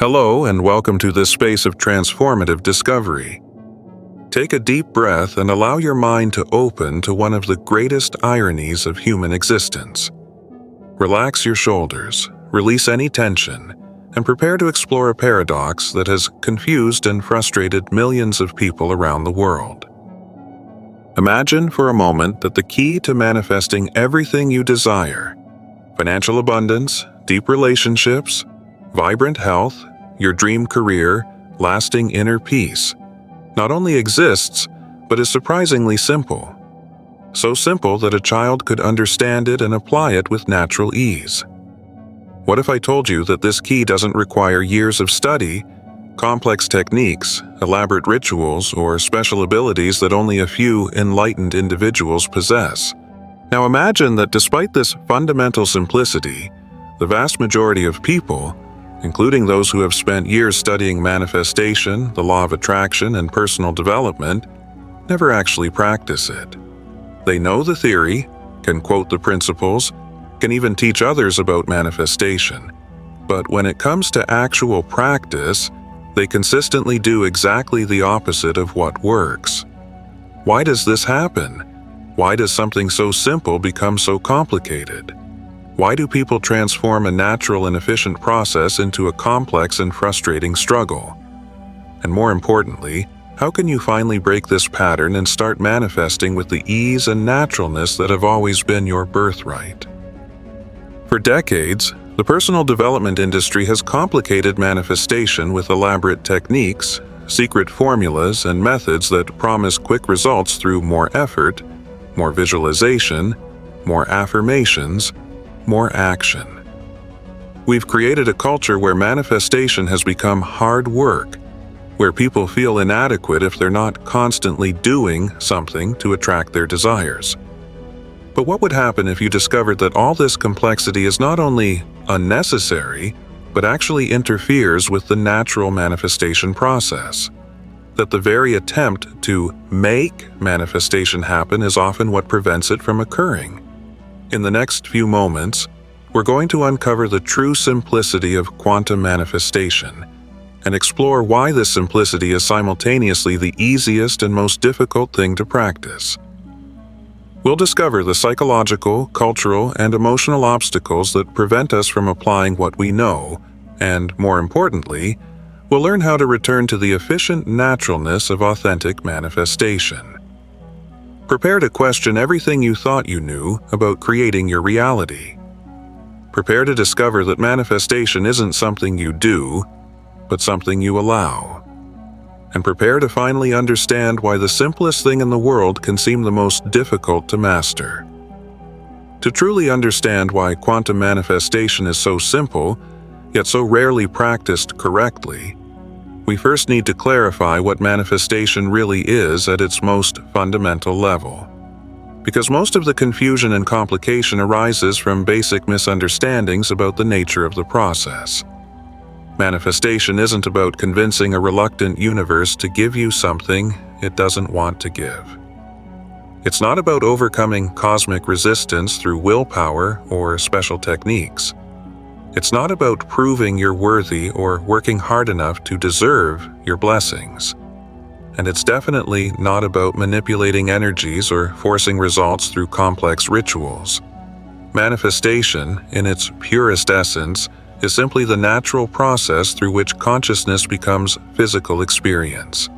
Hello, and welcome to this space of transformative discovery. Take a deep breath and allow your mind to open to one of the greatest ironies of human existence. Relax your shoulders, release any tension, and prepare to explore a paradox that has confused and frustrated millions of people around the world. Imagine for a moment that the key to manifesting everything you desire, financial abundance, deep relationships, vibrant health, your dream career, lasting inner peace, not only exists, but is surprisingly simple. So simple that a child could understand it and apply it with natural ease. What if I told you that this key doesn't require years of study, complex techniques, elaborate rituals, or special abilities that only a few enlightened individuals possess? Now imagine that despite this fundamental simplicity, the vast majority of people, including those who have spent years studying manifestation, the law of attraction, and personal development, never actually practice it. They know the theory, can quote the principles, can even teach others about manifestation. But when it comes to actual practice, they consistently do exactly the opposite of what works. Why does this happen? Why does something so simple become so complicated? Why do people transform a natural and efficient process into a complex and frustrating struggle? And more importantly, how can you finally break this pattern and start manifesting with the ease and naturalness that have always been your birthright? For decades, the personal development industry has complicated manifestation with elaborate techniques, secret formulas, and methods that promise quick results through more effort, more visualization, more affirmations, more action. We've created a culture where manifestation has become hard work, where people feel inadequate if they're not constantly doing something to attract their desires. But what would happen if you discovered that all this complexity is not only unnecessary, but actually interferes with the natural manifestation process? That the very attempt to make manifestation happen is often what prevents it from occurring. In the next few moments, we're going to uncover the true simplicity of quantum manifestation and explore why this simplicity is simultaneously the easiest and most difficult thing to practice. We'll discover the psychological, cultural, and emotional obstacles that prevent us from applying what we know, and more importantly, we'll learn how to return to the efficient naturalness of authentic manifestation. Prepare to question everything you thought you knew about creating your reality. Prepare to discover that manifestation isn't something you do, but something you allow. And prepare to finally understand why the simplest thing in the world can seem the most difficult to master. To truly understand why quantum manifestation is so simple, yet so rarely practiced correctly, we first need to clarify what manifestation really is at its most fundamental level. Because most of the confusion and complication arises from basic misunderstandings about the nature of the process. Manifestation isn't about convincing a reluctant universe to give you something it doesn't want to give. It's not about overcoming cosmic resistance through willpower or special techniques. It's not about proving you're worthy or working hard enough to deserve your blessings. And it's definitely not about manipulating energies or forcing results through complex rituals. Manifestation, in its purest essence, is simply the natural process through which consciousness becomes physical experience.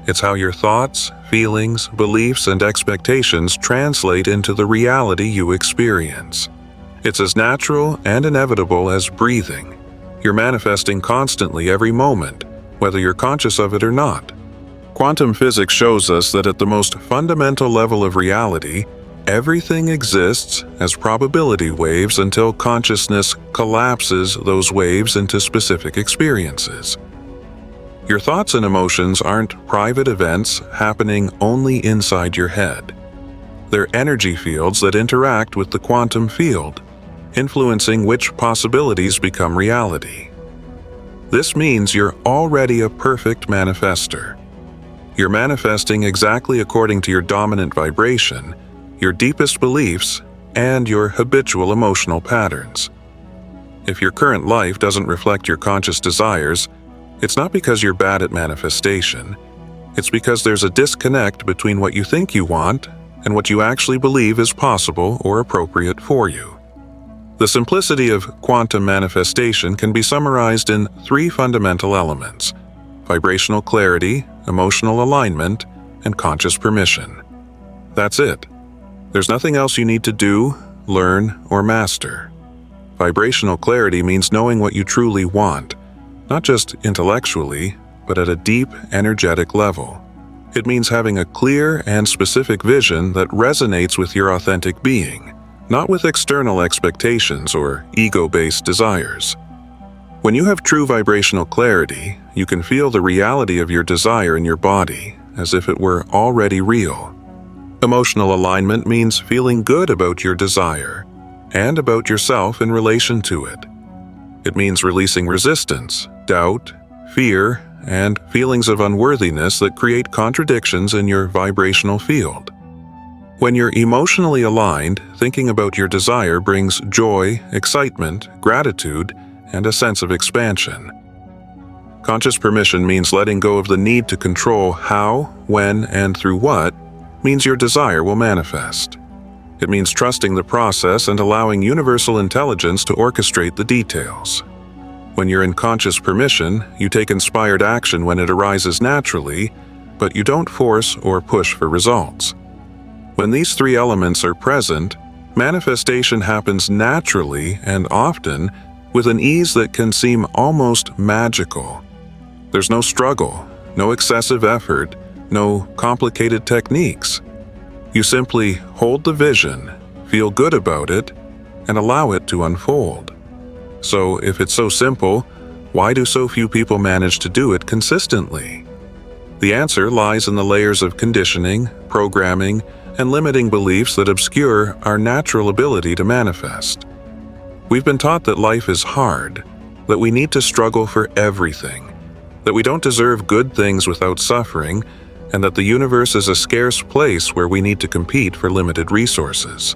It's how your thoughts, feelings, beliefs, and expectations translate into the reality you experience. It's as natural and inevitable as breathing. You're manifesting constantly every moment, whether you're conscious of it or not. Quantum physics shows us that at the most fundamental level of reality, everything exists as probability waves until consciousness collapses those waves into specific experiences. Your thoughts and emotions aren't private events happening only inside your head. They're energy fields that interact with the quantum field, influencing which possibilities become reality. This means you're already a perfect manifester. You're manifesting exactly according to your dominant vibration, your deepest beliefs, and your habitual emotional patterns. If your current life doesn't reflect your conscious desires, it's not because you're bad at manifestation. It's because there's a disconnect between what you think you want and what you actually believe is possible or appropriate for you. The simplicity of quantum manifestation can be summarized in 3 fundamental elements: vibrational clarity, emotional alignment, and conscious permission. That's it. There's nothing else you need to do, learn, or master. Vibrational clarity means knowing what you truly want, not just intellectually, but at a deep, energetic level. It means having a clear and specific vision that resonates with your authentic being, not with external expectations or ego-based desires. When you have true vibrational clarity, you can feel the reality of your desire in your body, as if it were already real. Emotional alignment means feeling good about your desire and about yourself in relation to it. It means releasing resistance, doubt, fear, and feelings of unworthiness that create contradictions in your vibrational field. When you're emotionally aligned, thinking about your desire brings joy, excitement, gratitude, and a sense of expansion. Conscious permission means letting go of the need to control how, when, and through what means your desire will manifest. It means trusting the process and allowing universal intelligence to orchestrate the details. When you're in conscious permission, you take inspired action when it arises naturally, but you don't force or push for results. When these 3 elements are present, manifestation happens naturally and often with an ease that can seem almost magical. There's no struggle, no excessive effort, no complicated techniques. You simply hold the vision, feel good about it, and allow it to unfold. So, if it's so simple, why do so few people manage to do it consistently? The answer lies in the layers of conditioning, programming, and limiting beliefs that obscure our natural ability to manifest. We've been taught that life is hard, that we need to struggle for everything, that we don't deserve good things without suffering, and that the universe is a scarce place where we need to compete for limited resources.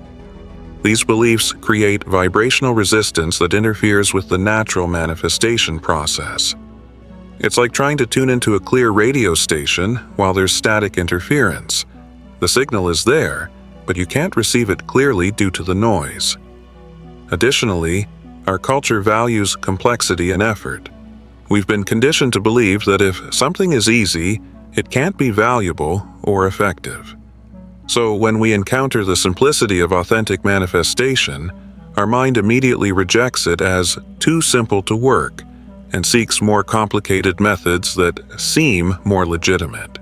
These beliefs create vibrational resistance that interferes with the natural manifestation process. It's like trying to tune into a clear radio station while there's static interference. The signal is there, but you can't receive it clearly due to the noise. Additionally, our culture values complexity and effort. We've been conditioned to believe that if something is easy, it can't be valuable or effective. So when we encounter the simplicity of authentic manifestation, our mind immediately rejects it as too simple to work and seeks more complicated methods that seem more legitimate.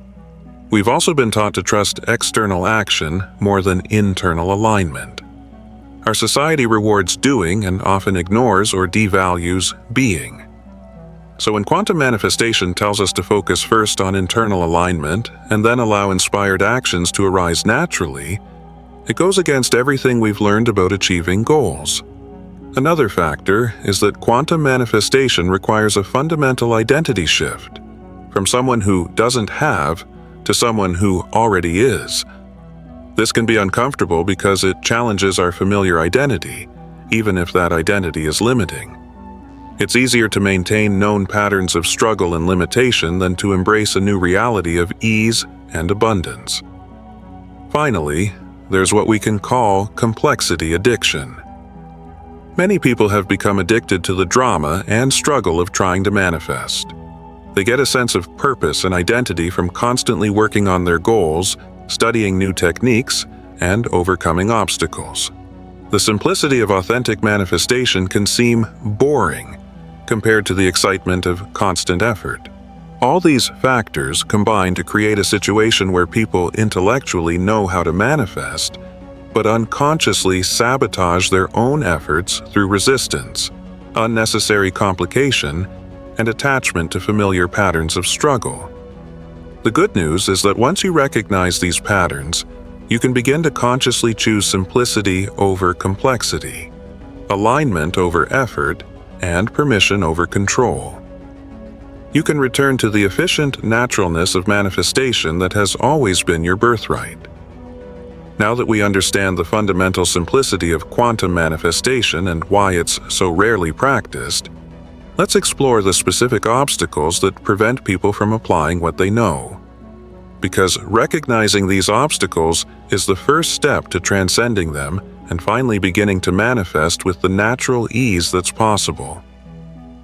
We've also been taught to trust external action more than internal alignment. Our society rewards doing and often ignores or devalues being. So when quantum manifestation tells us to focus first on internal alignment and then allow inspired actions to arise naturally, it goes against everything we've learned about achieving goals. Another factor is that quantum manifestation requires a fundamental identity shift, from someone who doesn't have to someone who already is. This can be uncomfortable because it challenges our familiar identity, even if that identity is limiting. It's easier to maintain known patterns of struggle and limitation than to embrace a new reality of ease and abundance. Finally, there's what we can call complexity addiction. Many people have become addicted to the drama and struggle of trying to manifest. They get a sense of purpose and identity from constantly working on their goals, studying new techniques, and overcoming obstacles. The simplicity of authentic manifestation can seem boring compared to the excitement of constant effort. All these factors combine to create a situation where people intellectually know how to manifest, but unconsciously sabotage their own efforts through resistance, unnecessary complication, and attachment to familiar patterns of struggle. The good news is that once you recognize these patterns, you can begin to consciously choose simplicity over complexity, alignment over effort, and permission over control. You can return to the efficient naturalness of manifestation that has always been your birthright. Now that we understand the fundamental simplicity of quantum manifestation and why it's so rarely practiced, let's explore the specific obstacles that prevent people from applying what they know. Because recognizing these obstacles is the first step to transcending them and finally beginning to manifest with the natural ease that's possible.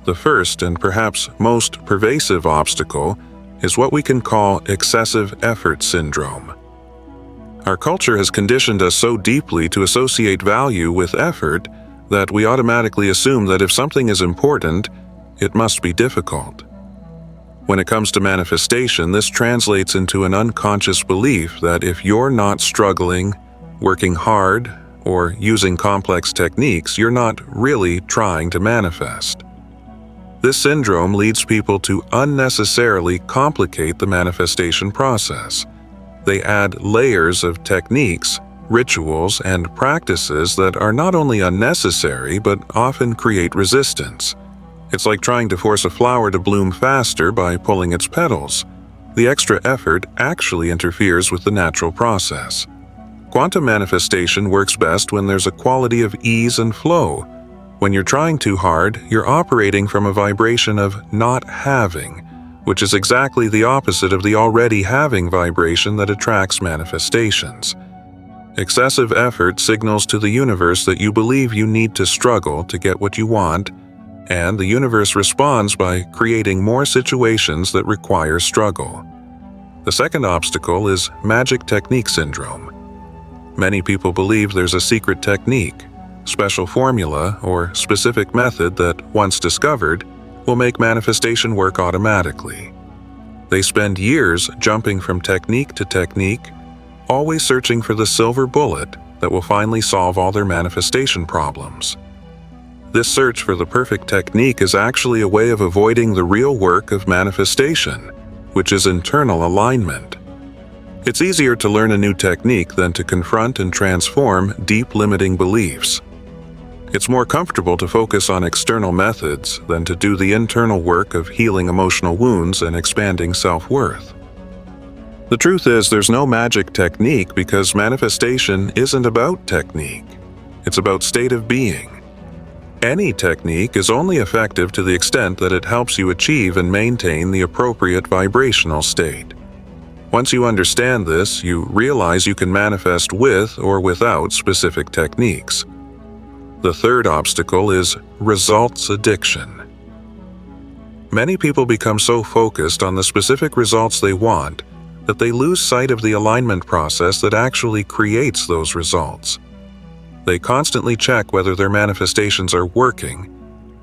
The first and perhaps most pervasive obstacle is what we can call excessive effort syndrome. Our culture has conditioned us so deeply to associate value with effort that we automatically assume that if something is important, it must be difficult. When it comes to manifestation, this translates into an unconscious belief that if you're not struggling, working hard, or using complex techniques, you're not really trying to manifest. This syndrome leads people to unnecessarily complicate the manifestation process. They add layers of techniques, rituals, and practices that are not only unnecessary but often create resistance. It's like trying to force a flower to bloom faster by pulling its petals. The extra effort actually interferes with the natural process. Quantum manifestation works best when there's a quality of ease and flow. When you're trying too hard, you're operating from a vibration of not having, which is exactly the opposite of the already having vibration that attracts manifestations. Excessive effort signals to the universe that you believe you need to struggle to get what you want, and the universe responds by creating more situations that require struggle. The second obstacle is magic technique syndrome. Many people believe there's a secret technique, special formula, or specific method that, once discovered, will make manifestation work automatically. They spend years jumping from technique to technique, always searching for the silver bullet that will finally solve all their manifestation problems. This search for the perfect technique is actually a way of avoiding the real work of manifestation, which is internal alignment. It's easier to learn a new technique than to confront and transform deep limiting beliefs. It's more comfortable to focus on external methods than to do the internal work of healing emotional wounds and expanding self-worth. The truth is, there's no magic technique because manifestation isn't about technique. It's about state of being. Any technique is only effective to the extent that it helps you achieve and maintain the appropriate vibrational state. Once you understand this, you realize you can manifest with or without specific techniques. The third obstacle is results addiction. Many people become so focused on the specific results they want that they lose sight of the alignment process that actually creates those results. They constantly check whether their manifestations are working,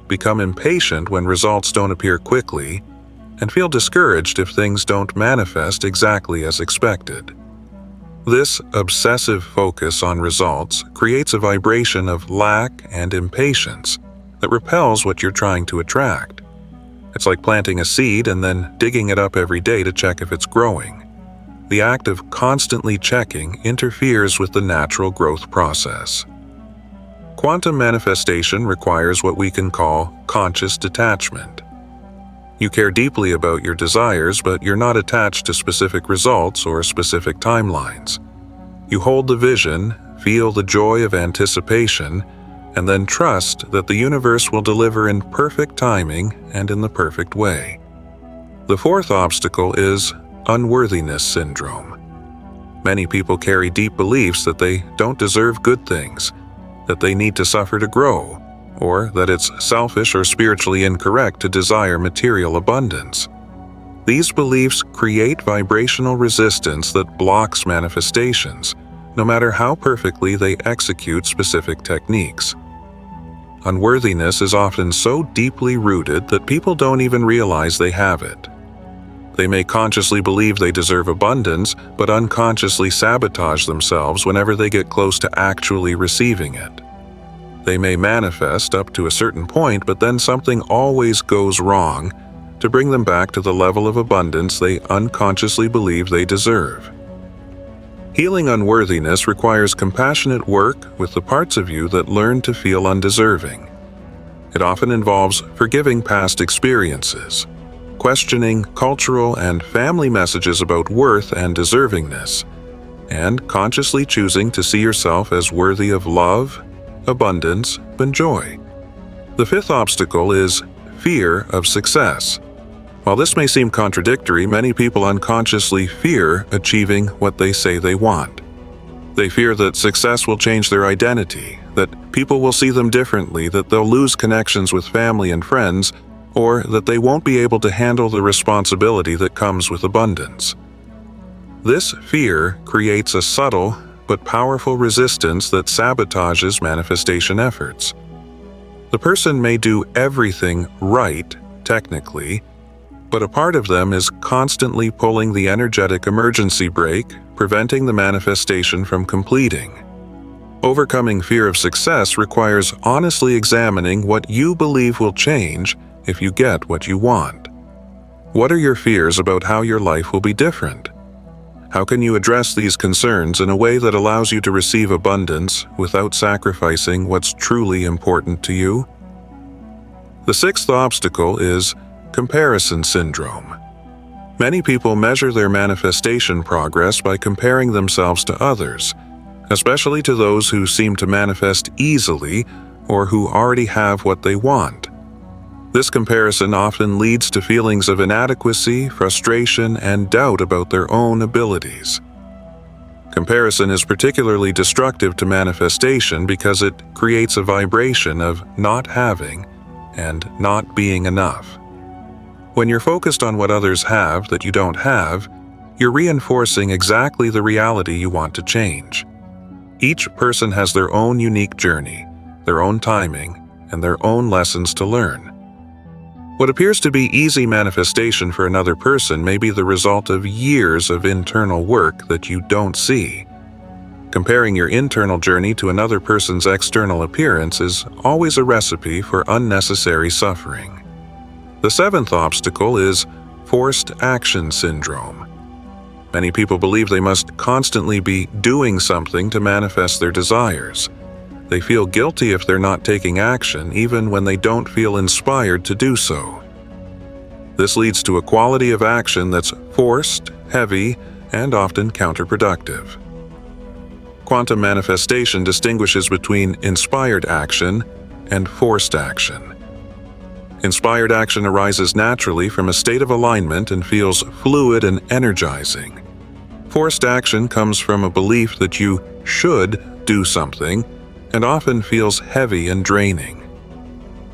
become impatient when results don't appear quickly, and feel discouraged if things don't manifest exactly as expected. This obsessive focus on results creates a vibration of lack and impatience that repels what you're trying to attract. It's like planting a seed and then digging it up every day to check if it's growing. The act of constantly checking interferes with the natural growth process. Quantum manifestation requires what we can call conscious detachment. You care deeply about your desires, but you're not attached to specific results or specific timelines. You hold the vision, feel the joy of anticipation, and then trust that the universe will deliver in perfect timing and in the perfect way. The fourth obstacle is unworthiness syndrome. Many people carry deep beliefs that they don't deserve good things, that they need to suffer to grow, or that it's selfish or spiritually incorrect to desire material abundance. These beliefs create vibrational resistance that blocks manifestations, no matter how perfectly they execute specific techniques. Unworthiness is often so deeply rooted that people don't even realize they have it. They may consciously believe they deserve abundance, but unconsciously sabotage themselves whenever they get close to actually receiving it. They may manifest up to a certain point, but then something always goes wrong to bring them back to the level of abundance they unconsciously believe they deserve. Healing unworthiness requires compassionate work with the parts of you that learn to feel undeserving. It often involves forgiving past experiences, questioning cultural and family messages about worth and deservingness, and consciously choosing to see yourself as worthy of love, abundance, and joy. The fifth obstacle is fear of success. While this may seem contradictory, many people unconsciously fear achieving what they say they want. They fear that success will change their identity, that people will see them differently, that they'll lose connections with family and friends, or that they won't be able to handle the responsibility that comes with abundance. This fear creates a subtle but powerful resistance that sabotages manifestation efforts. The person may do everything right, technically, but a part of them is constantly pulling the energetic emergency brake, preventing the manifestation from completing. Overcoming fear of success requires honestly examining what you believe will change if you get what you want. What are your fears about how your life will be different? How can you address these concerns in a way that allows you to receive abundance without sacrificing what's truly important to you? The sixth obstacle is comparison syndrome. Many people measure their manifestation progress by comparing themselves to others, especially to those who seem to manifest easily or who already have what they want. This comparison often leads to feelings of inadequacy, frustration, and doubt about their own abilities. Comparison is particularly destructive to manifestation because it creates a vibration of not having and not being enough. When you're focused on what others have that you don't have, you're reinforcing exactly the reality you want to change. Each person has their own unique journey, their own timing, and their own lessons to learn. What appears to be easy manifestation for another person may be the result of years of internal work that you don't see. Comparing your internal journey to another person's external appearance is always a recipe for unnecessary suffering. The seventh obstacle is forced action syndrome. Many people believe they must constantly be doing something to manifest their desires. They feel guilty if they're not taking action, even when they don't feel inspired to do so. This leads to a quality of action that's forced, heavy, and often counterproductive. Quantum manifestation distinguishes between inspired action and forced action. Inspired action arises naturally from a state of alignment and feels fluid and energizing. Forced action comes from a belief that you should do something and often feels heavy and draining.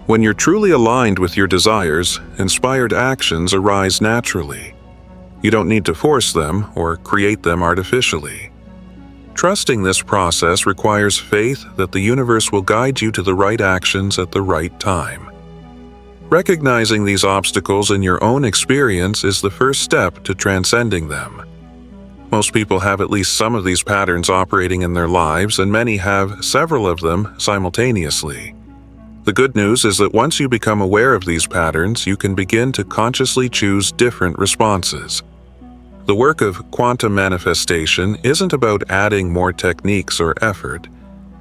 When you're truly aligned with your desires, inspired actions arise naturally. You don't need to force them or create them artificially. Trusting this process requires faith that the universe will guide you to the right actions at the right time. Recognizing these obstacles in your own experience is the first step to transcending them. Most people have at least some of these patterns operating in their lives, and many have several of them simultaneously. The good news is that once you become aware of these patterns, you can begin to consciously choose different responses. The work of quantum manifestation isn't about adding more techniques or effort.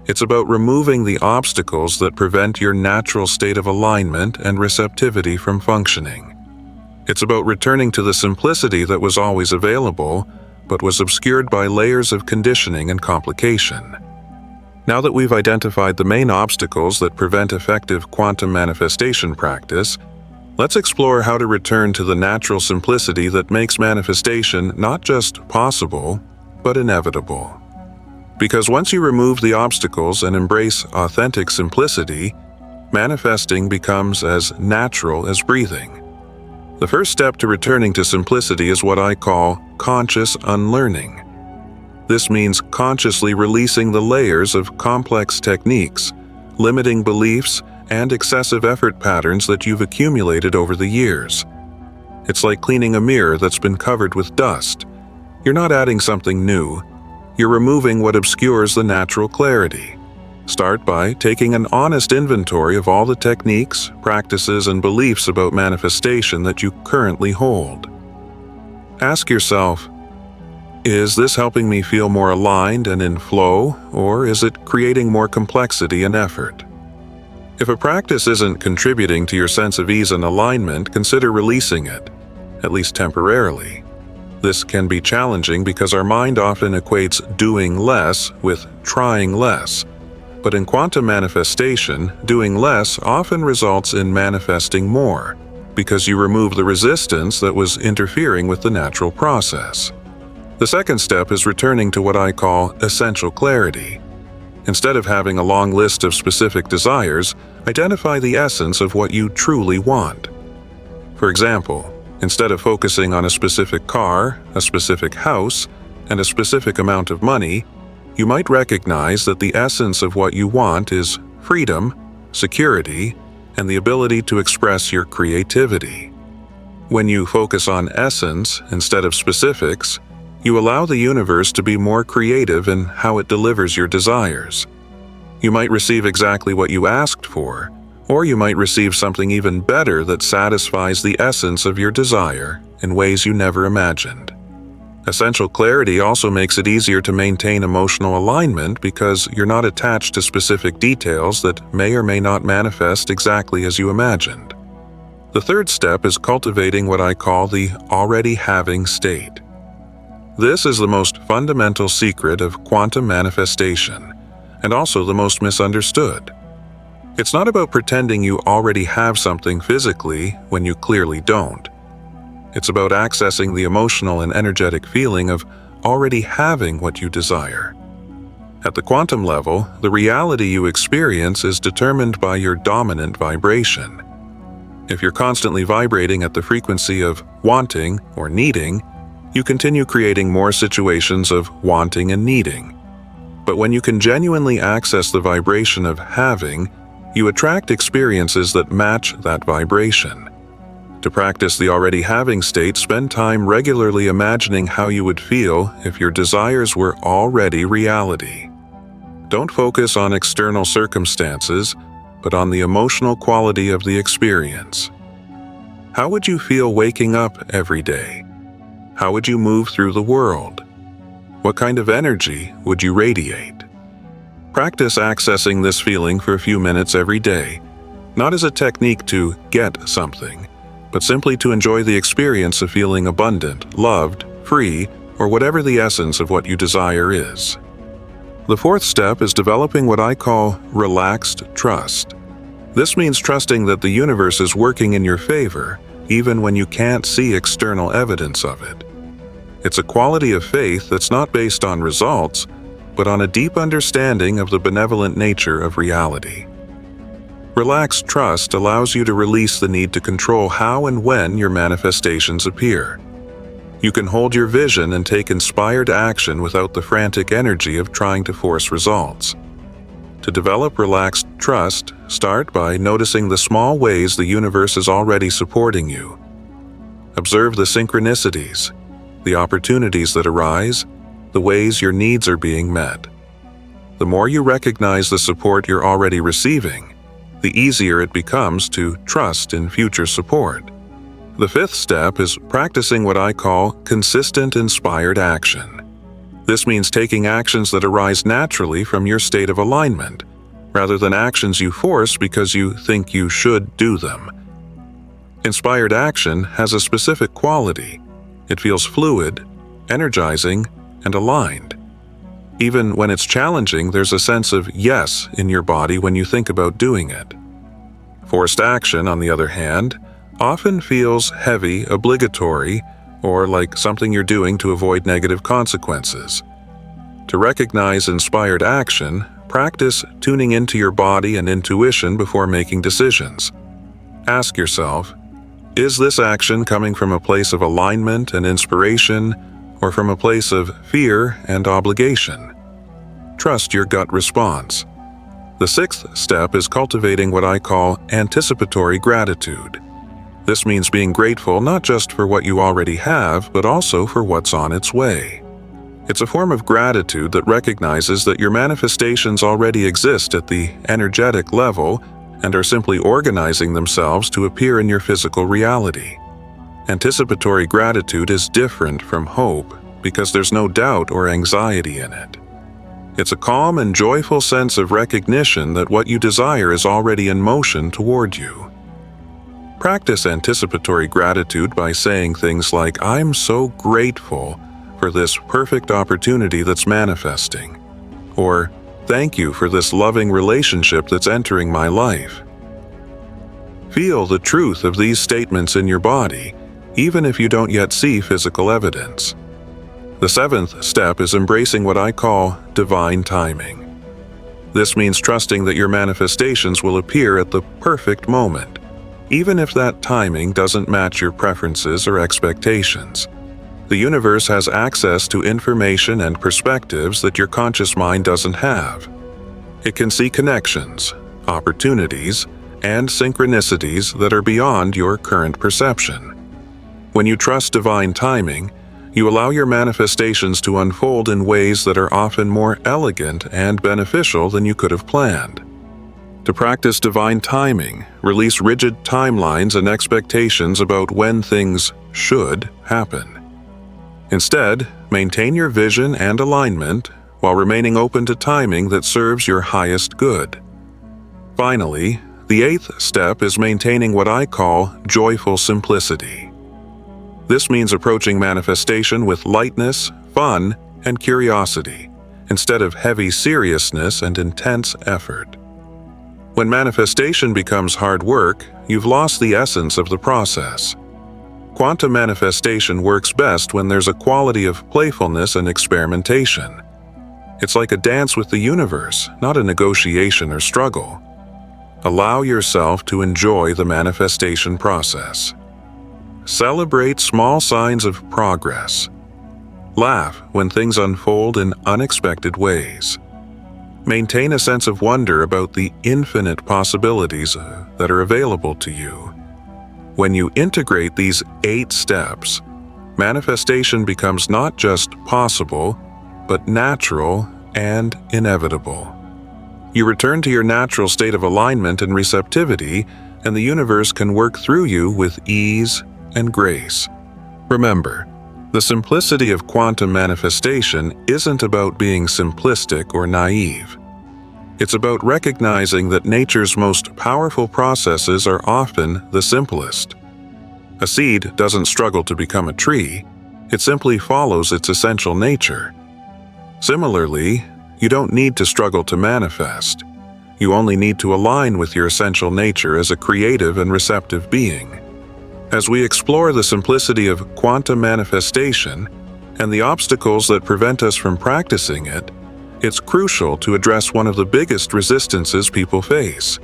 It's about removing the obstacles that prevent your natural state of alignment and receptivity from functioning. It's about returning to the simplicity that was always available, but was obscured by layers of conditioning and complication. Now that we've identified the main obstacles that prevent effective quantum manifestation practice, let's explore how to return to the natural simplicity that makes manifestation not just possible, but inevitable. Because once you remove the obstacles and embrace authentic simplicity, manifesting becomes as natural as breathing. The first step to returning to simplicity is what I call conscious unlearning. This means consciously releasing the layers of complex techniques, limiting beliefs, and excessive effort patterns that you've accumulated over the years. It's like cleaning a mirror that's been covered with dust. You're not adding something new. You're removing what obscures the natural clarity. Start by taking an honest inventory of all the techniques, practices, and beliefs about manifestation that you currently hold. Ask yourself, is this helping me feel more aligned and in flow, or is it creating more complexity and effort? If a practice isn't contributing to your sense of ease and alignment, consider releasing it, at least temporarily. This can be challenging because our mind often equates doing less with trying less. But in quantum manifestation, doing less often results in manifesting more, because you remove the resistance that was interfering with the natural process. The second step is returning to what I call essential clarity. Instead of having a long list of specific desires, identify the essence of what you truly want. For example, instead of focusing on a specific car, a specific house, and a specific amount of money, you might recognize that the essence of what you want is freedom, security, and the ability to express your creativity. When you focus on essence instead of specifics, you allow the universe to be more creative in how it delivers your desires. You might receive exactly what you asked for, or you might receive something even better that satisfies the essence of your desire in ways you never imagined. Essential clarity also makes it easier to maintain emotional alignment because you're not attached to specific details that may or may not manifest exactly as you imagined. The third step is cultivating what I call the already having state. This is the most fundamental secret of quantum manifestation, and also the most misunderstood. It's not about pretending you already have something physically when you clearly don't. It's about accessing the emotional and energetic feeling of already having what you desire. At the quantum level, the reality you experience is determined by your dominant vibration. If you're constantly vibrating at the frequency of wanting or needing, you continue creating more situations of wanting and needing. But when you can genuinely access the vibration of having, you attract experiences that match that vibration. To practice the already having state, spend time regularly imagining how you would feel if your desires were already reality. Don't focus on external circumstances, but on the emotional quality of the experience. How would you feel waking up every day? How would you move through the world? What kind of energy would you radiate? Practice accessing this feeling for a few minutes every day, not as a technique to get something, but simply to enjoy the experience of feeling abundant, loved, free, or whatever the essence of what you desire is. The fourth step is developing what I call relaxed trust. This means trusting that the universe is working in your favor, even when you can't see external evidence of it. It's a quality of faith that's not based on results, but on a deep understanding of the benevolent nature of reality. Relaxed trust allows you to release the need to control how and when your manifestations appear. You can hold your vision and take inspired action without the frantic energy of trying to force results. To develop relaxed trust, start by noticing the small ways the universe is already supporting you. Observe the synchronicities, the opportunities that arise, the ways your needs are being met. The more you recognize the support you're already receiving, the easier it becomes to trust in future support. The fifth step is practicing what I call consistent inspired action. This means taking actions that arise naturally from your state of alignment, rather than actions you force because you think you should do them. Inspired action has a specific quality. It feels fluid, energizing, and aligned. Even when it's challenging, there's a sense of yes in your body when you think about doing it. Forced action, on the other hand, often feels heavy, obligatory, or like something you're doing to avoid negative consequences. To recognize inspired action, practice tuning into your body and intuition before making decisions. Ask yourself, is this action coming from a place of alignment and inspiration, or from a place of fear and obligation? Trust your gut response. The sixth step is cultivating what I call anticipatory gratitude. This means being grateful not just for what you already have, but also for what's on its way. It's a form of gratitude that recognizes that your manifestations already exist at the energetic level and are simply organizing themselves to appear in your physical reality. Anticipatory gratitude is different from hope because there's no doubt or anxiety in it. It's a calm and joyful sense of recognition that what you desire is already in motion toward you. Practice anticipatory gratitude by saying things like, "I'm so grateful for this perfect opportunity that's manifesting," or "Thank you for this loving relationship that's entering my life." Feel the truth of these statements in your body, even if you don't yet see physical evidence. The seventh step is embracing what I call divine timing. This means trusting that your manifestations will appear at the perfect moment, even if that timing doesn't match your preferences or expectations. The universe has access to information and perspectives that your conscious mind doesn't have. It can see connections, opportunities, and synchronicities that are beyond your current perception. When you trust divine timing, you allow your manifestations to unfold in ways that are often more elegant and beneficial than you could have planned. To practice divine timing, release rigid timelines and expectations about when things should happen. Instead, maintain your vision and alignment while remaining open to timing that serves your highest good. Finally, the eighth step is maintaining what I call joyful simplicity. This means approaching manifestation with lightness, fun, and curiosity, instead of heavy seriousness and intense effort. When manifestation becomes hard work, you've lost the essence of the process. Quantum manifestation works best when there's a quality of playfulness and experimentation. It's like a dance with the universe, not a negotiation or struggle. Allow yourself to enjoy the manifestation process. Celebrate small signs of progress. Laugh when things unfold in unexpected ways. Maintain a sense of wonder about the infinite possibilities that are available to you. When you integrate these 8 steps, manifestation becomes not just possible, but natural and inevitable. You return to your natural state of alignment and receptivity, and the universe can work through you with ease and grace. Remember, the simplicity of quantum manifestation isn't about being simplistic or naive. It's about recognizing that nature's most powerful processes are often the simplest. A seed doesn't struggle to become a tree, it simply follows its essential nature. Similarly, you don't need to struggle to manifest. You only need to align with your essential nature as a creative and receptive being. As we explore the simplicity of quantum manifestation and the obstacles that prevent us from practicing it, it's crucial to address one of the biggest resistances people face: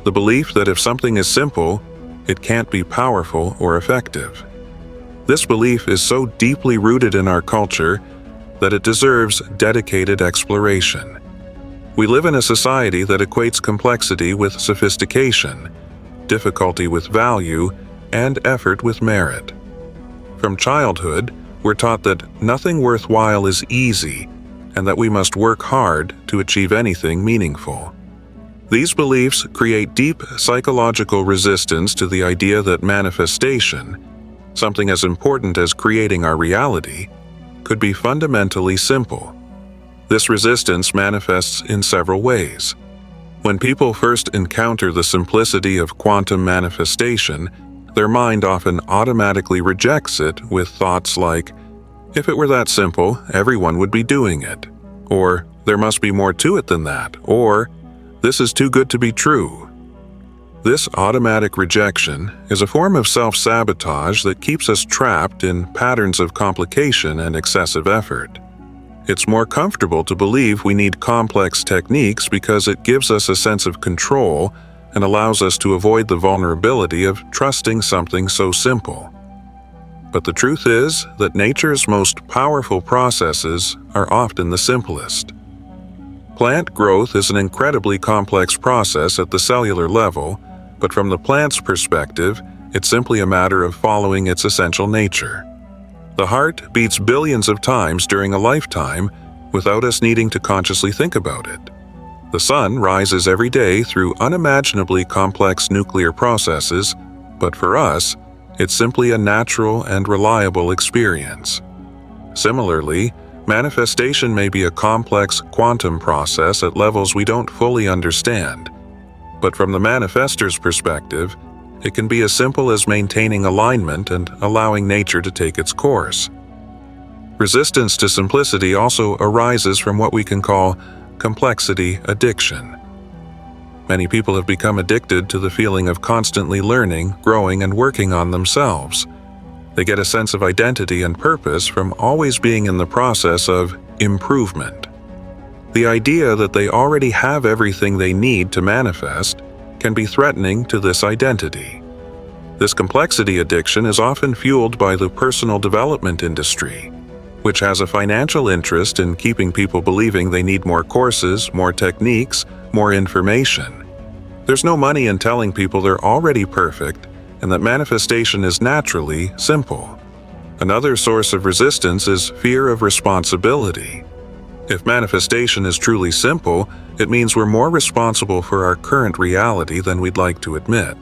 the belief that if something is simple, it can't be powerful or effective. This belief is so deeply rooted in our culture that it deserves dedicated exploration. We live in a society that equates complexity with sophistication, difficulty with value, and effort with merit. From childhood, we're taught that nothing worthwhile is easy, and that we must work hard to achieve anything meaningful. These beliefs create deep psychological resistance to the idea that manifestation, something as important as creating our reality, could be fundamentally simple. This resistance manifests in several ways. When people first encounter the simplicity of quantum manifestation, their mind often automatically rejects it with thoughts like, "If it were that simple, everyone would be doing it," or "There must be more to it than that," or "This is too good to be true." This automatic rejection is a form of self-sabotage that keeps us trapped in patterns of complication and excessive effort. It's more comfortable to believe we need complex techniques because it gives us a sense of control and allows us to avoid the vulnerability of trusting something so simple. But the truth is that nature's most powerful processes are often the simplest. Plant growth is an incredibly complex process at the cellular level, but from the plant's perspective, it's simply a matter of following its essential nature. The heart beats billions of times during a lifetime without us needing to consciously think about it. The sun rises every day through unimaginably complex nuclear processes, but for us, it's simply a natural and reliable experience. Similarly, manifestation may be a complex quantum process at levels we don't fully understand. But from the manifestor's perspective, It can be as simple as maintaining alignment and allowing nature to take its course. Resistance to simplicity also arises from what we can call complexity addiction. Many people have become addicted to the feeling of constantly learning, growing, and working on themselves. They get a sense of identity and purpose from always being in the process of improvement. The idea that they already have everything they need to manifest can be threatening to this identity. This complexity addiction is often fueled by the personal development industry, which has a financial interest in keeping people believing they need more courses, more techniques, more information. There's no money in telling people they're already perfect and that manifestation is naturally simple. Another source of resistance is fear of responsibility. If manifestation is truly simple, it means we're more responsible for our current reality than we'd like to admit.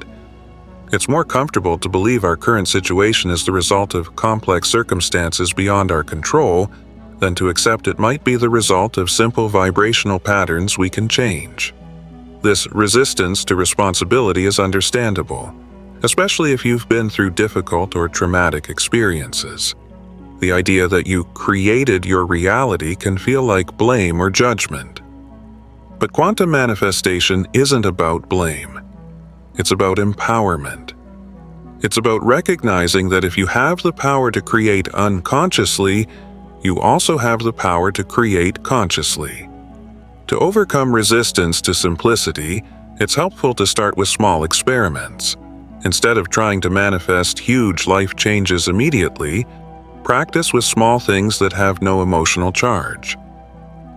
It's more comfortable to believe our current situation is the result of complex circumstances beyond our control than to accept it might be the result of simple vibrational patterns we can change. This resistance to responsibility is understandable, especially if you've been through difficult or traumatic experiences. The idea that you created your reality can feel like blame or judgment. But quantum manifestation isn't about blame. It's about empowerment. It's about recognizing that if you have the power to create unconsciously, you also have the power to create consciously. To overcome resistance to simplicity, it's helpful to start with small experiments. Instead of trying to manifest huge life changes immediately, practice with small things that have no emotional charge.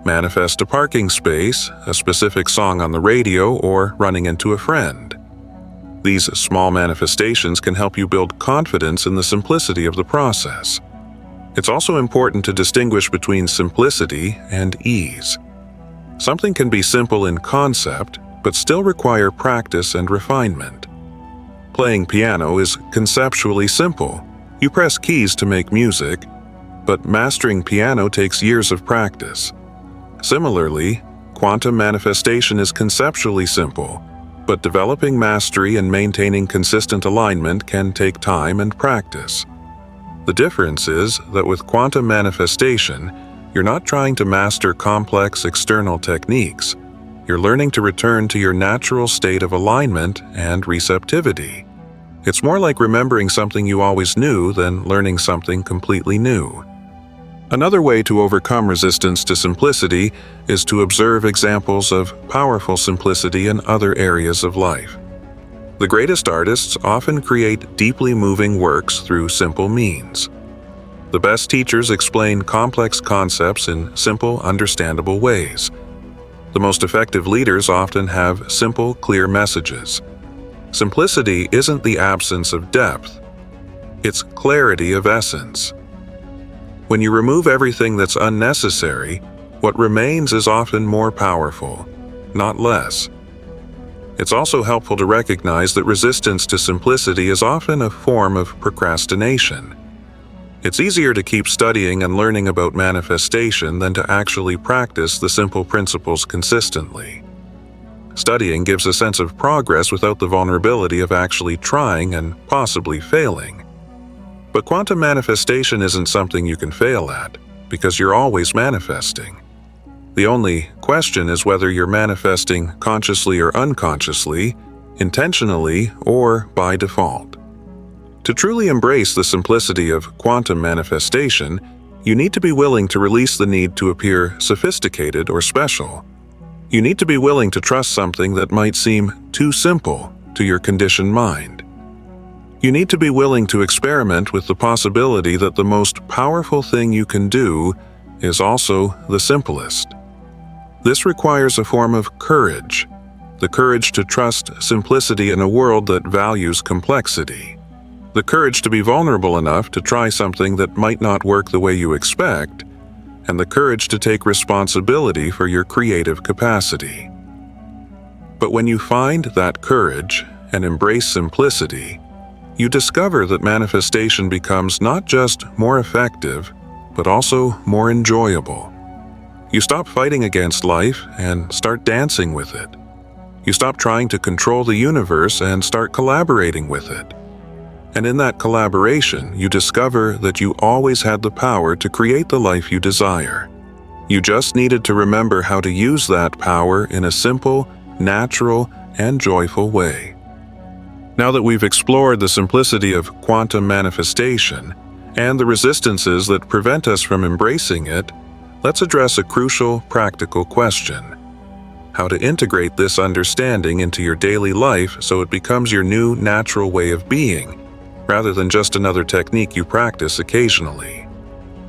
Manifest a parking space, a specific song on the radio, or running into a friend. These small manifestations can help you build confidence in the simplicity of the process. It's also important to distinguish between simplicity and ease. Something can be simple in concept, but still require practice and refinement. Playing piano is conceptually simple. You press keys to make music, but mastering piano takes years of practice. Similarly, quantum manifestation is conceptually simple, but developing mastery and maintaining consistent alignment can take time and practice. The difference is that with quantum manifestation, you're not trying to master complex external techniques. You're learning to return to your natural state of alignment and receptivity. It's more like remembering something you always knew than learning something completely new. Another way to overcome resistance to simplicity is to observe examples of powerful simplicity in other areas of life. The greatest artists often create deeply moving works through simple means. The best teachers explain complex concepts in simple, understandable ways. The most effective leaders often have simple, clear messages. Simplicity isn't the absence of depth, it's clarity of essence. When you remove everything that's unnecessary, what remains is often more powerful, not less. It's also helpful to recognize that resistance to simplicity is often a form of procrastination. It's easier to keep studying and learning about manifestation than to actually practice the simple principles consistently. Studying gives a sense of progress without the vulnerability of actually trying and possibly failing. But quantum manifestation isn't something you can fail at, because you're always manifesting. The only question is whether you're manifesting consciously or unconsciously, intentionally or by default. To truly embrace the simplicity of quantum manifestation, you need to be willing to release the need to appear sophisticated or special. You need to be willing to trust something that might seem too simple to your conditioned mind. You need to be willing to experiment with the possibility that the most powerful thing you can do is also the simplest. This requires a form of courage, the courage to trust simplicity in a world that values complexity, the courage to be vulnerable enough to try something that might not work the way you expect, and the courage to take responsibility for your creative capacity. But when you find that courage and embrace simplicity, you discover that manifestation becomes not just more effective, but also more enjoyable. You stop fighting against life and start dancing with it. You stop trying to control the universe and start collaborating with it. And in that collaboration, you discover that you always had the power to create the life you desire. You just needed to remember how to use that power in a simple, natural, and joyful way. Now that we've explored the simplicity of quantum manifestation and the resistances that prevent us from embracing it, let's address a crucial, practical question: how to integrate this understanding into your daily life so it becomes your new natural way of being, rather than just another technique you practice occasionally.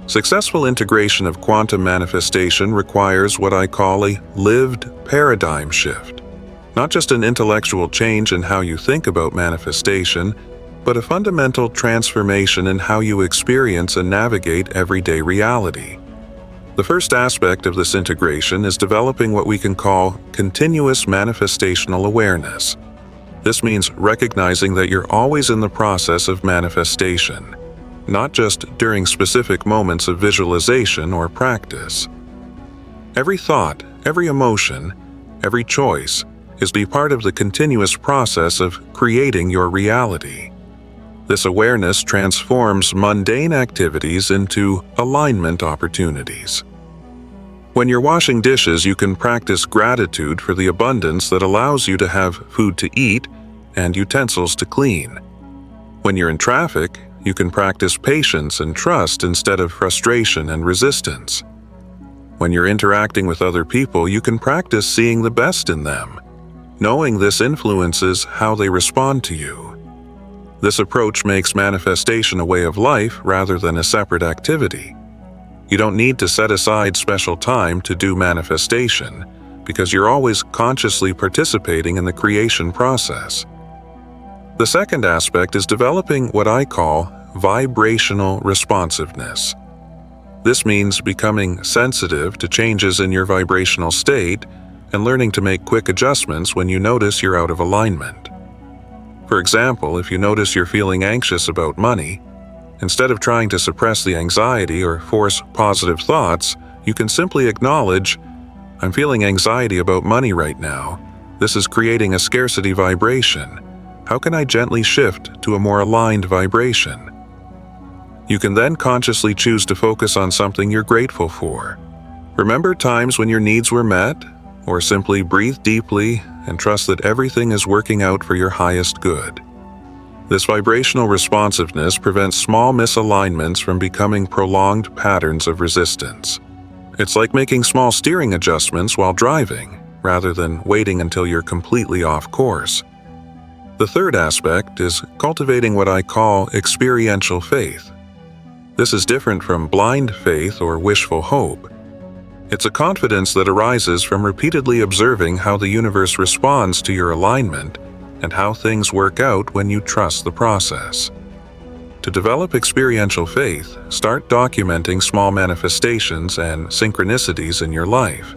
Successful integration of quantum manifestation requires what I call a lived paradigm shift. Not just an intellectual change in how you think about manifestation, but a fundamental transformation in how you experience and navigate everyday reality. The first aspect of this integration is developing what we can call continuous manifestational awareness. This means recognizing that you're always in the process of manifestation, not just during specific moments of visualization or practice. Every thought, every emotion, every choice is be part of the continuous process of creating your reality. This awareness transforms mundane activities into alignment opportunities. When you're washing dishes, you can practice gratitude for the abundance that allows you to have food to eat and utensils to clean. When you're in traffic, you can practice patience and trust instead of frustration and resistance. When you're interacting with other people, you can practice seeing the best in them, knowing this influences how they respond to you. This approach makes manifestation a way of life rather than a separate activity. You don't need to set aside special time to do manifestation, because you're always consciously participating in the creation process. The second aspect is developing what I call vibrational responsiveness. This means becoming sensitive to changes in your vibrational state and learning to make quick adjustments when you notice you're out of alignment. For example, if you notice you're feeling anxious about money, instead of trying to suppress the anxiety or force positive thoughts, you can simply acknowledge, "I'm feeling anxiety about money right now. This is creating a scarcity vibration. How can I gently shift to a more aligned vibration?" You can then consciously choose to focus on something you're grateful for. Remember times when your needs were met, or simply breathe deeply and trust that everything is working out for your highest good. This vibrational responsiveness prevents small misalignments from becoming prolonged patterns of resistance. It's like making small steering adjustments while driving, rather than waiting until you're completely off course. The third aspect is cultivating what I call experiential faith. This is different from blind faith or wishful hope. It's a confidence that arises from repeatedly observing how the universe responds to your alignment and how things work out when you trust the process. To develop experiential faith, start documenting small manifestations and synchronicities in your life.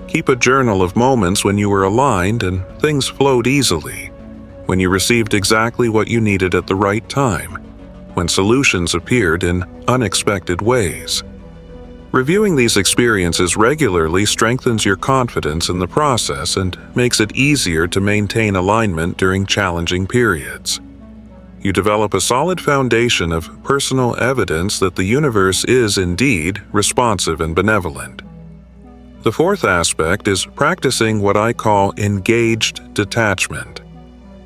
Keep a journal of moments when you were aligned and things flowed easily, when you received exactly what you needed at the right time, when solutions appeared in unexpected ways. Reviewing these experiences regularly strengthens your confidence in the process and makes it easier to maintain alignment during challenging periods. You develop a solid foundation of personal evidence that the universe is indeed responsive and benevolent. The fourth aspect is practicing what I call engaged detachment.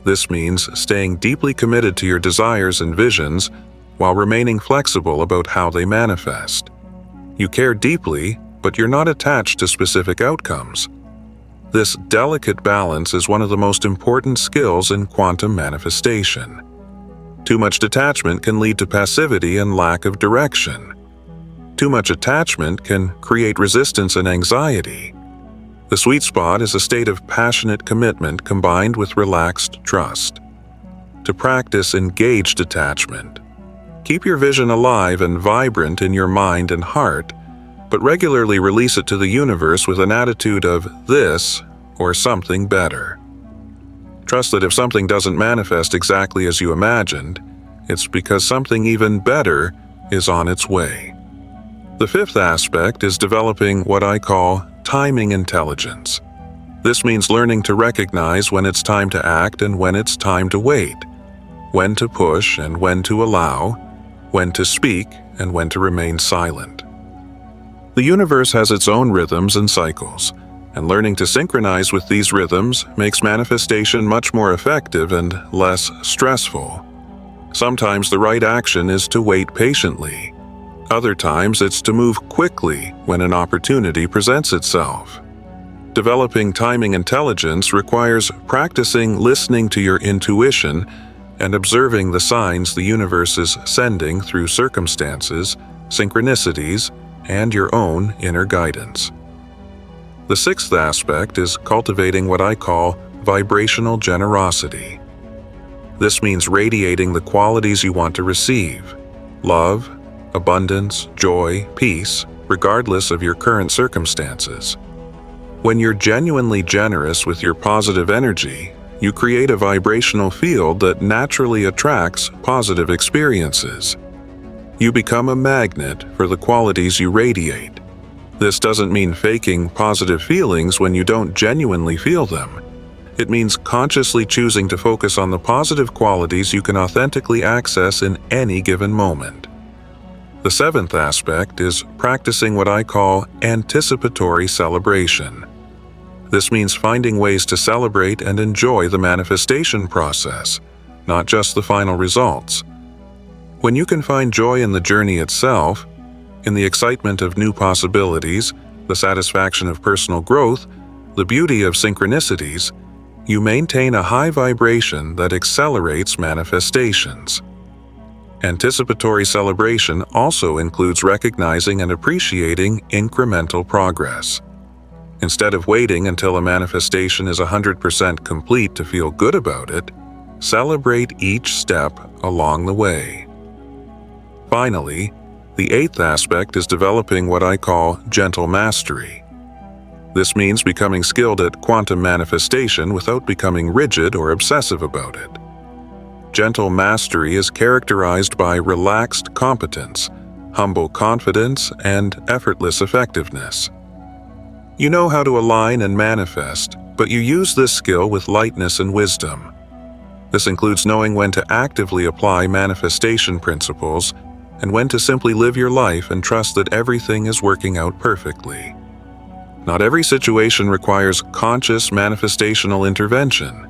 This means staying deeply committed to your desires and visions while remaining flexible about how they manifest. You care deeply, but you're not attached to specific outcomes. This delicate balance is one of the most important skills in quantum manifestation. Too much detachment can lead to passivity and lack of direction. Too much attachment can create resistance and anxiety. The sweet spot is a state of passionate commitment combined with relaxed trust. To practice engaged detachment, keep your vision alive and vibrant in your mind and heart, but regularly release it to the universe with an attitude of this or something better. Trust that if something doesn't manifest exactly as you imagined, it's because something even better is on its way. The fifth aspect is developing what I call timing intelligence. This means learning to recognize when it's time to act and when it's time to wait, when to push and when to allow, when to speak and when to remain silent. The universe has its own rhythms and cycles, and learning to synchronize with these rhythms makes manifestation much more effective and less stressful. Sometimes the right action is to wait patiently. Other times it's to move quickly when an opportunity presents itself. Developing timing intelligence requires practicing listening to your intuition and observing the signs the universe is sending through circumstances, synchronicities, and your own inner guidance. The sixth aspect is cultivating what I call vibrational generosity. This means radiating the qualities you want to receive: love, abundance, joy, peace, regardless of your current circumstances. When you're genuinely generous with your positive energy, you create a vibrational field that naturally attracts positive experiences. You become a magnet for the qualities you radiate. This doesn't mean faking positive feelings when you don't genuinely feel them. It means consciously choosing to focus on the positive qualities you can authentically access in any given moment. The seventh aspect is practicing what I call anticipatory celebration. This means finding ways to celebrate and enjoy the manifestation process, not just the final results. When you can find joy in the journey itself, in the excitement of new possibilities, the satisfaction of personal growth, the beauty of synchronicities, you maintain a high vibration that accelerates manifestations. Anticipatory celebration also includes recognizing and appreciating incremental progress. Instead of waiting until a manifestation is 100% complete to feel good about it, celebrate each step along the way. Finally, the eighth aspect is developing what I call gentle mastery. This means becoming skilled at quantum manifestation without becoming rigid or obsessive about it. Gentle mastery is characterized by relaxed competence, humble confidence, and effortless effectiveness. You know how to align and manifest, but you use this skill with lightness and wisdom. This includes knowing when to actively apply manifestation principles and when to simply live your life and trust that everything is working out perfectly. Not every situation requires conscious manifestational intervention.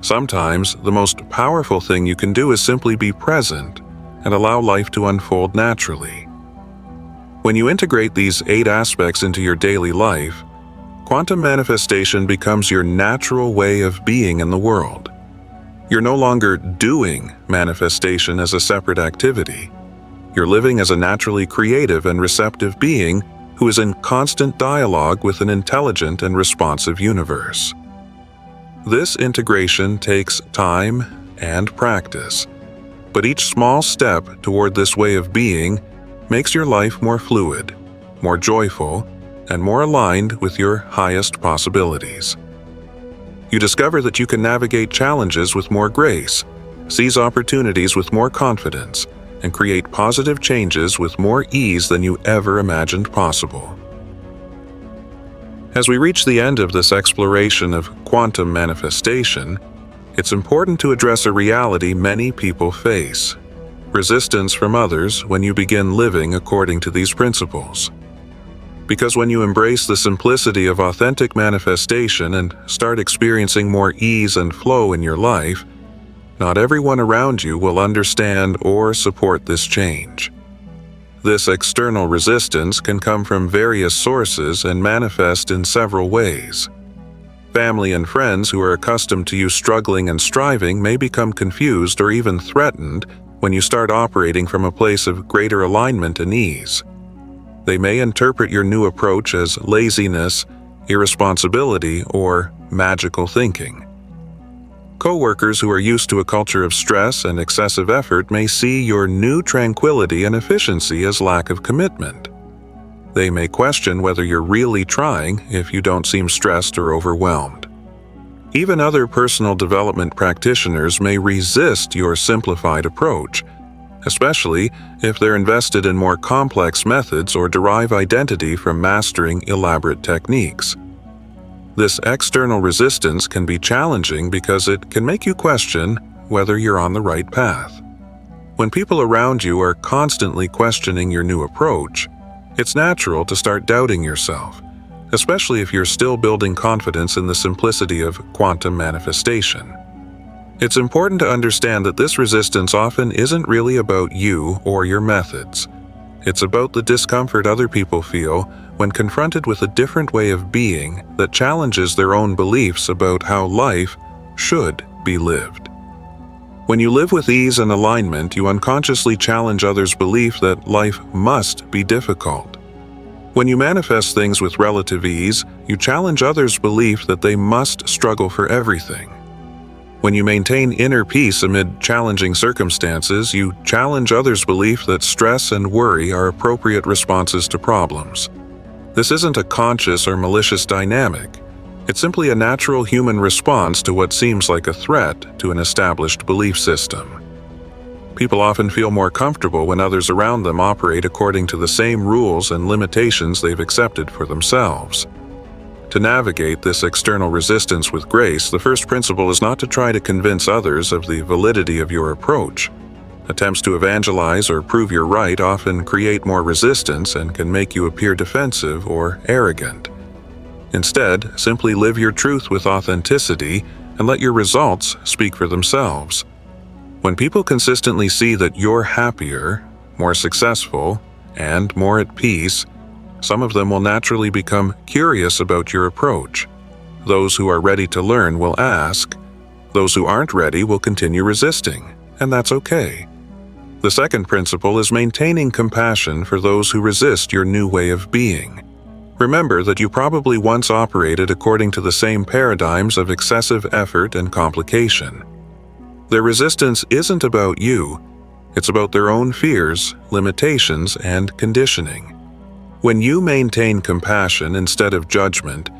Sometimes, the most powerful thing you can do is simply be present and allow life to unfold naturally. When you integrate these 8 aspects into your daily life, quantum manifestation becomes your natural way of being in the world. You're no longer doing manifestation as a separate activity. You're living as a naturally creative and receptive being who is in constant dialogue with an intelligent and responsive universe. This integration takes time and practice, but each small step toward this way of being makes your life more fluid, more joyful, and more aligned with your highest possibilities. You discover that you can navigate challenges with more grace, seize opportunities with more confidence, and create positive changes with more ease than you ever imagined possible. As we reach the end of this exploration of quantum manifestation, it's important to address a reality many people face: resistance from others when you begin living according to these principles. Because when you embrace the simplicity of authentic manifestation and start experiencing more ease and flow in your life, not everyone around you will understand or support this change. This external resistance can come from various sources and manifest in several ways. Family and friends who are accustomed to you struggling and striving may become confused or even threatened when you start operating from a place of greater alignment and ease. They may interpret your new approach as laziness, irresponsibility, or magical thinking. Co-workers who are used to a culture of stress and excessive effort may see your new tranquility and efficiency as lack of commitment. They may question whether you're really trying if you don't seem stressed or overwhelmed. Even other personal development practitioners may resist your simplified approach, especially if they're invested in more complex methods or derive identity from mastering elaborate techniques. This external resistance can be challenging because it can make you question whether you're on the right path. When people around you are constantly questioning your new approach, it's natural to start doubting yourself, especially if you're still building confidence in the simplicity of quantum manifestation. It's important to understand that this resistance often isn't really about you or your methods. It's about the discomfort other people feel when confronted with a different way of being that challenges their own beliefs about how life should be lived. When you live with ease and alignment, you unconsciously challenge others' belief that life must be difficult. When you manifest things with relative ease, you challenge others' belief that they must struggle for everything. When you maintain inner peace amid challenging circumstances, you challenge others' belief that stress and worry are appropriate responses to problems. This isn't a conscious or malicious dynamic. It's simply a natural human response to what seems like a threat to an established belief system. People often feel more comfortable when others around them operate according to the same rules and limitations they've accepted for themselves. To navigate this external resistance with grace, the first principle is not to try to convince others of the validity of your approach. Attempts to evangelize or prove you're right often create more resistance and can make you appear defensive or arrogant. Instead, simply live your truth with authenticity and let your results speak for themselves. When people consistently see that you're happier, more successful, and more at peace, some of them will naturally become curious about your approach. Those who are ready to learn will ask. Those who aren't ready will continue resisting, and that's okay. The second principle is maintaining compassion for those who resist your new way of being. Remember that you probably once operated according to the same paradigms of excessive effort and complication. Their resistance isn't about you, it's about their own fears, limitations, and conditioning. When you maintain compassion instead of judgment,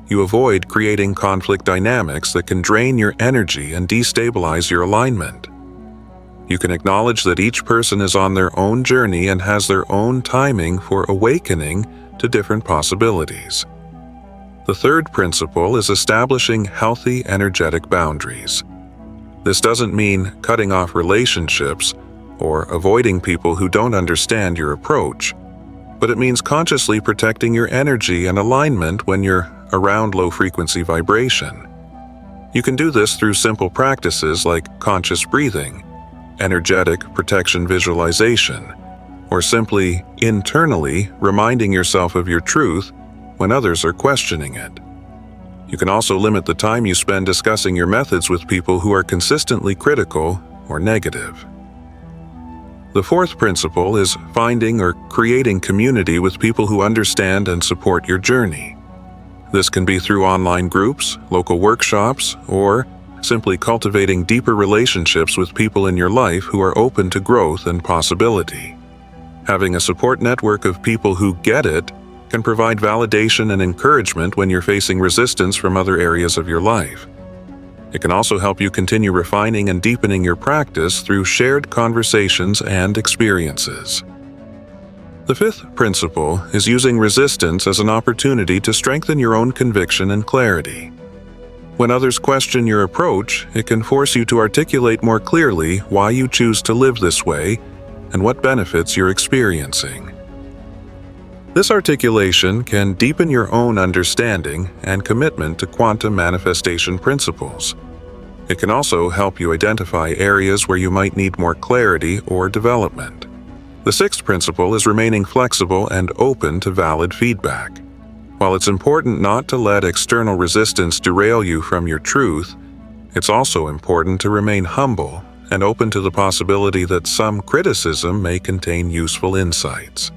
you avoid creating conflict dynamics that can drain your energy and destabilize your alignment. You can acknowledge that each person is on their own journey and has their own timing for awakening to different possibilities. The third principle is establishing healthy energetic boundaries. This doesn't mean cutting off relationships or avoiding people who don't understand your approach, but it means consciously protecting your energy and alignment when you're around low-frequency vibration. You can do this through simple practices like conscious breathing, energetic protection visualization, or simply internally reminding yourself of your truth when others are questioning it. You can also limit the time you spend discussing your methods with people who are consistently critical or negative. The fourth principle is finding or creating community with people who understand and support your journey. This can be through online groups, local workshops, or simply cultivating deeper relationships with people in your life who are open to growth and possibility. Having a support network of people who get it can provide validation and encouragement when you're facing resistance from other areas of your life. It can also help you continue refining and deepening your practice through shared conversations and experiences. The fifth principle is using resistance as an opportunity to strengthen your own conviction and clarity. When others question your approach, it can force you to articulate more clearly why you choose to live this way and what benefits you're experiencing. This articulation can deepen your own understanding and commitment to quantum manifestation principles. It can also help you identify areas where you might need more clarity or development. The sixth principle is remaining flexible and open to valid feedback. While it's important not to let external resistance derail you from your truth, it's also important to remain humble and open to the possibility that some criticism may contain useful insights.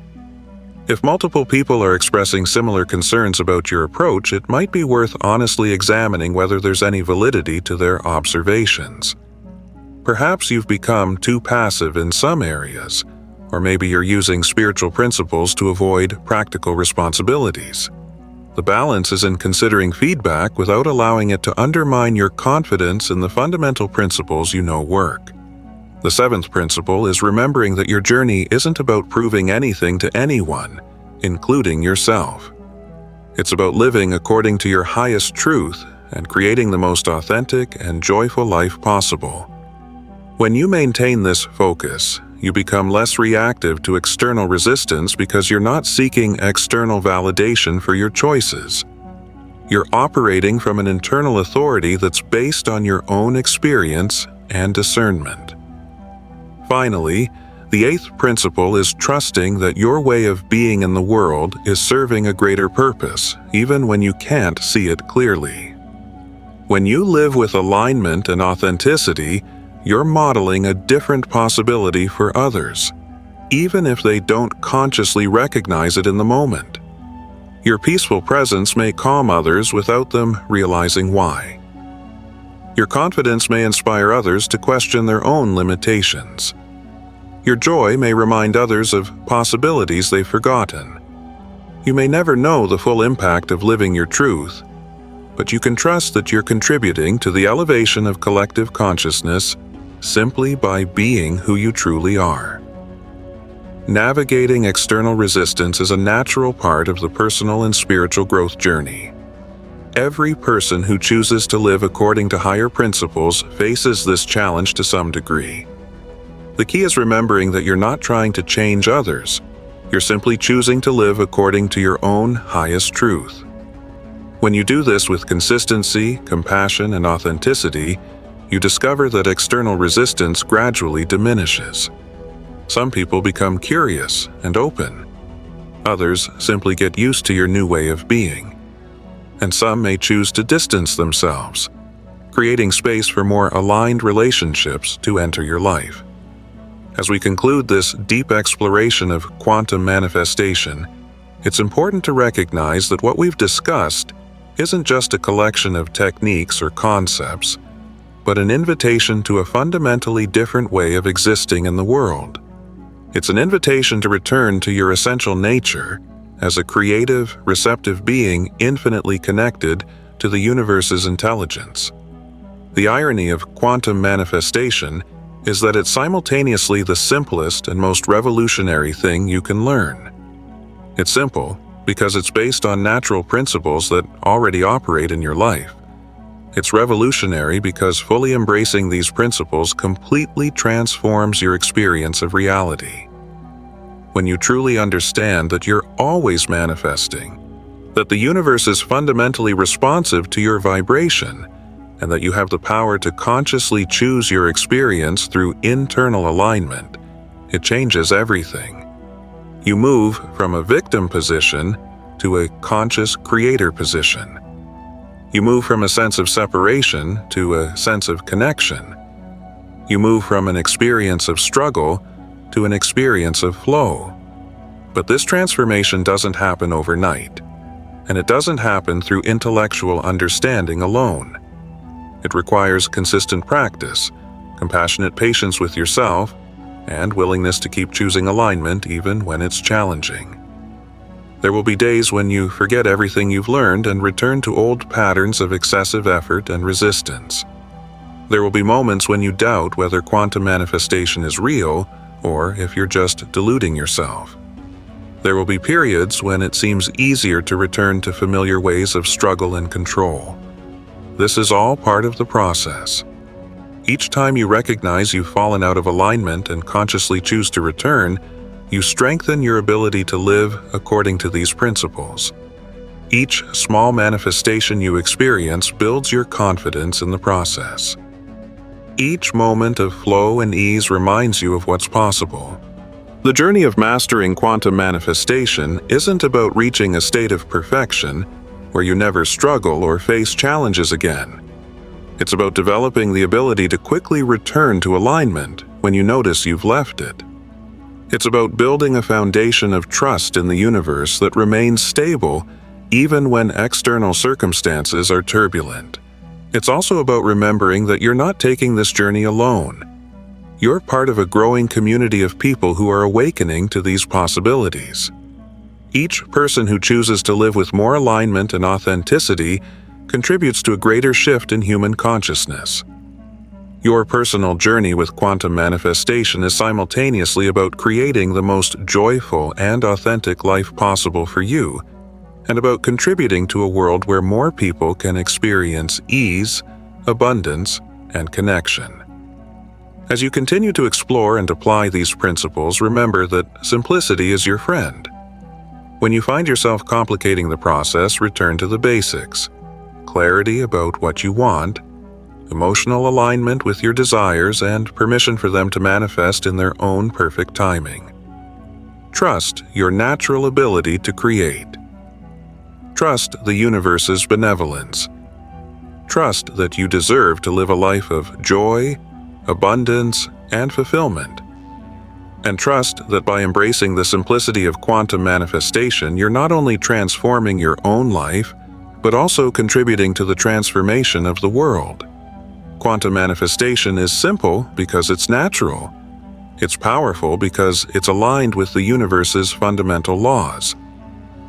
If multiple people are expressing similar concerns about your approach, it might be worth honestly examining whether there's any validity to their observations. Perhaps you've become too passive in some areas, or maybe you're using spiritual principles to avoid practical responsibilities. The balance is in considering feedback without allowing it to undermine your confidence in the fundamental principles you know work. The seventh principle is remembering that your journey isn't about proving anything to anyone, including yourself. It's about living according to your highest truth and creating the most authentic and joyful life possible. When you maintain this focus, you become less reactive to external resistance because you're not seeking external validation for your choices. You're operating from an internal authority that's based on your own experience and discernment. Finally, the eighth principle is trusting that your way of being in the world is serving a greater purpose, even when you can't see it clearly. When you live with alignment and authenticity, you're modeling a different possibility for others, even if they don't consciously recognize it in the moment. Your peaceful presence may calm others without them realizing why. Your confidence may inspire others to question their own limitations. Your joy may remind others of possibilities they've forgotten. You may never know the full impact of living your truth, but you can trust that you're contributing to the elevation of collective consciousness simply by being who you truly are. Navigating external resistance is a natural part of the personal and spiritual growth journey. Every person who chooses to live according to higher principles faces this challenge to some degree. The key is remembering that you're not trying to change others. You're simply choosing to live according to your own highest truth. When you do this with consistency, compassion, and authenticity, you discover that external resistance gradually diminishes. Some people become curious and open. Others simply get used to your new way of being. And some may choose to distance themselves, creating space for more aligned relationships to enter your life. As we conclude this deep exploration of quantum manifestation, it's important to recognize that what we've discussed isn't just a collection of techniques or concepts, but an invitation to a fundamentally different way of existing in the world. It's an invitation to return to your essential nature as a creative, receptive being infinitely connected to the universe's intelligence. The irony of quantum manifestation is that it's simultaneously the simplest and most revolutionary thing you can learn. It's simple because it's based on natural principles that already operate in your life. It's revolutionary because fully embracing these principles completely transforms your experience of reality. When you truly understand that you're always manifesting, that the universe is fundamentally responsive to your vibration, and that you have the power to consciously choose your experience through internal alignment, it changes everything. You move from a victim position to a conscious creator position. You move from a sense of separation to a sense of connection. You move from an experience of struggle to an experience of flow. But this transformation doesn't happen overnight, and it doesn't happen through intellectual understanding alone. It requires consistent practice, compassionate patience with yourself, and willingness to keep choosing alignment even when it's challenging. There will be days when you forget everything you've learned and return to old patterns of excessive effort and resistance. There will be moments when you doubt whether quantum manifestation is real or if you're just deluding yourself. There will be periods when it seems easier to return to familiar ways of struggle and control. This is all part of the process. Each time you recognize you've fallen out of alignment and consciously choose to return, you strengthen your ability to live according to these principles. Each small manifestation you experience builds your confidence in the process. Each moment of flow and ease reminds you of what's possible. The journey of mastering quantum manifestation isn't about reaching a state of perfection where you never struggle or face challenges again. It's about developing the ability to quickly return to alignment when you notice you've left it. It's about building a foundation of trust in the universe that remains stable even when external circumstances are turbulent. It's also about remembering that you're not taking this journey alone. You're part of a growing community of people who are awakening to these possibilities. Each person who chooses to live with more alignment and authenticity contributes to a greater shift in human consciousness. Your personal journey with quantum manifestation is simultaneously about creating the most joyful and authentic life possible for you, and about contributing to a world where more people can experience ease, abundance, and connection. As you continue to explore and apply these principles, remember that simplicity is your friend. When you find yourself complicating the process, return to the basics: clarity about what you want, emotional alignment with your desires, and permission for them to manifest in their own perfect timing. Trust your natural ability to create. Trust the universe's benevolence. Trust that you deserve to live a life of joy, abundance, and fulfillment. And trust that by embracing the simplicity of quantum manifestation, you're not only transforming your own life, but also contributing to the transformation of the world. Quantum manifestation is simple because it's natural. It's powerful because it's aligned with the universe's fundamental laws.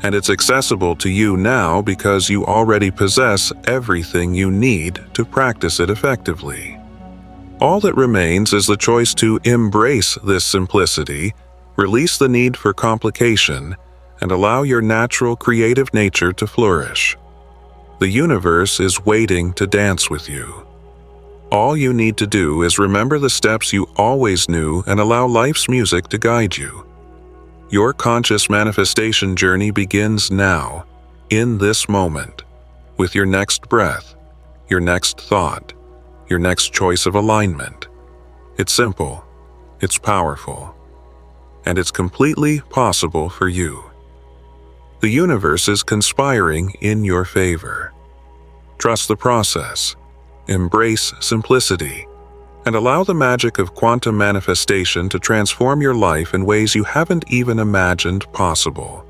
And it's accessible to you now because you already possess everything you need to practice it effectively. All that remains is the choice to embrace this simplicity, release the need for complication, and allow your natural creative nature to flourish. The universe is waiting to dance with you. All you need to do is remember the steps you always knew and allow life's music to guide you. Your conscious manifestation journey begins now, in this moment, with your next breath, your next thought, your next choice of alignment. It's simple, it's powerful, and it's completely possible for you. The universe is conspiring in your favor. Trust the process, embrace simplicity, and allow the magic of quantum manifestation to transform your life in ways you haven't even imagined possible.